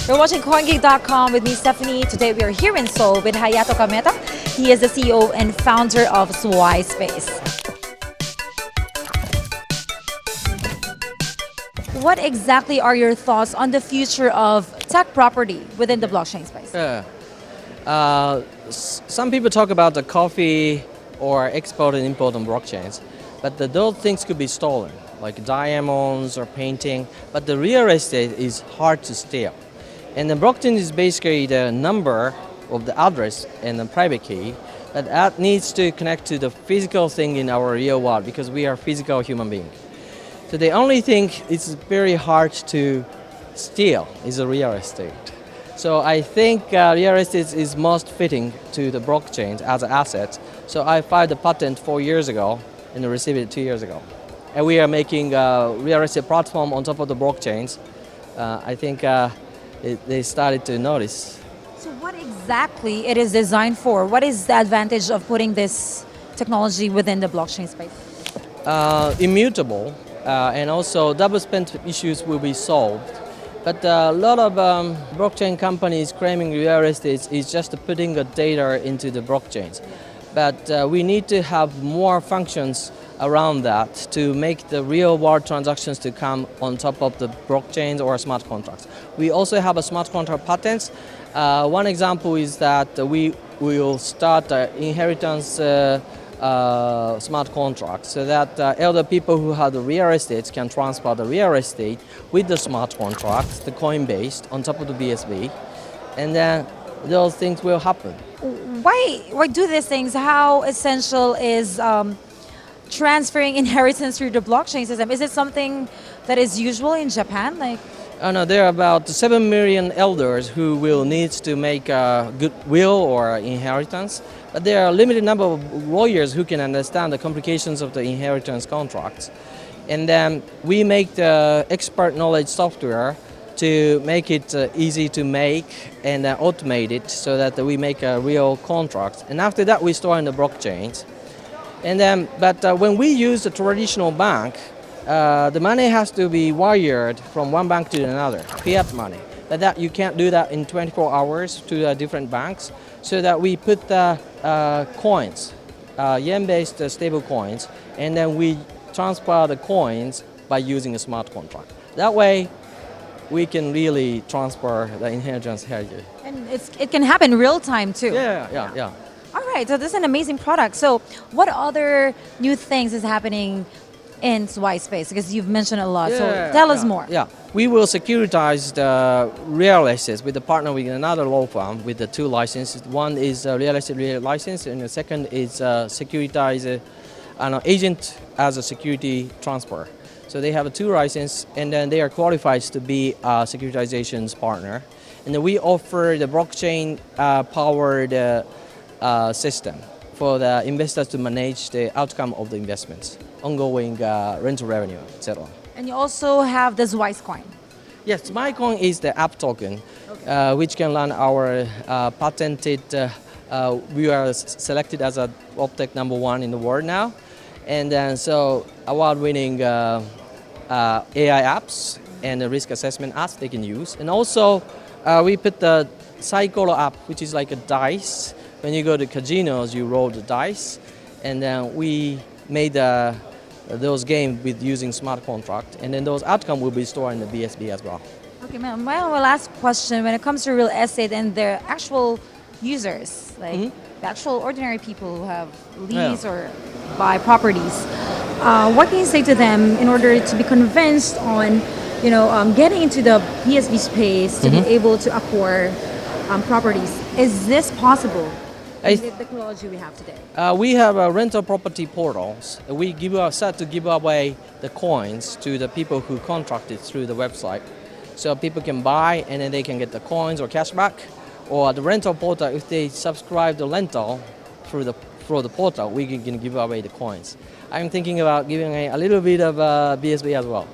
You're watching CoinGeek.com with me, Stephanie. Today we are here in Seoul with Hayato Kameta. He is the CEO and founder of Zweispace. What exactly are your thoughts on the future of tech property within the blockchain space? Some people talk about the coffee or export and import on blockchains, but those things could be stolen, like diamonds or painting, but the real estate is hard to steal. And the blockchain is basically the number of the address and the private key, but that needs to connect to the physical thing in our real world because we are physical human beings. So the only thing it's very hard to steal is the real estate. So I think real estate is most fitting to the blockchain as an asset. So I filed the patent 4 years ago and received it 2 years ago. And we are making a real estate platform on top of the blockchains. I think they started to notice. So what exactly it is designed for? What is the advantage of putting this technology within the blockchain space? Immutable and also double spend issues will be solved. But a lot of blockchain companies claiming real estate is just putting the data into the blockchains. But we need to have more functions around that to make the real world transactions to come on top of the blockchains or smart contracts. We also have a smart contract patents. One example is that we will start inheritance smart contracts so that elder people who have the real estate can transfer the real estate with the smart contracts, the coin based on top of the BSV, and then those things will happen. Why do these things? How essential is transferring inheritance through the blockchain system? Is it something that is usual in Japan? No, there are about 7 million elders who will need to make a good will or inheritance, but there are a limited number of lawyers who can understand the complications of the inheritance contracts. And then we make the expert knowledge software to make it easy to make and automate it so that we make a real contract. And after that, we store in the blockchains. And then, but when we use the traditional bank, the money has to be wired from one bank to another, fiat money. But that you can't do that in 24 hours to different banks. So that we put the coins, yen-based stable coins, and then we transfer the coins by using a smart contract. That way, we can really transfer the inheritance heritage. And it can happen real time too. Yeah. All right, so this is an amazing product. So what other new things is happening in Zweispace? Because you've mentioned a lot, so tell us more. Yeah, we will securitize the real assets with a partner with another law firm with the 2 licenses. One is a real estate related license, and the second is securitize an agent as a security transfer. So they have a 2 license, and then they are qualified to be a securitization's partner. And then we offer the blockchain powered system for the investors to manage the outcome of the investments, ongoing rental revenue, etc. And you also have the Zweiscoin. Yes, MyCoin is the app token, which can run our patented. We are selected as a PropTech #1 in the world now, and then so award-winning AI apps and the risk assessment apps they can use. And also, we put the Cycle app, which is like a dice. When you go to casinos, you roll the dice, and then we made those games with using smart contract, and then those outcomes will be stored in the BSB as well. Okay, ma'am. My last question: when it comes to real estate and their actual users, like the actual ordinary people who have lease or buy properties, what can you say to them in order to be convinced on, getting into the BSB space to be able to acquire properties? Is this possible? With the technology we have today? We have rental property portals. We start to give away the coins to the people who contracted through the website. So people can buy and then they can get the coins or cash back. Or the rental portal, if they subscribe the rental through the portal, we can give away the coins. I'm thinking about giving a little bit of BSB as well.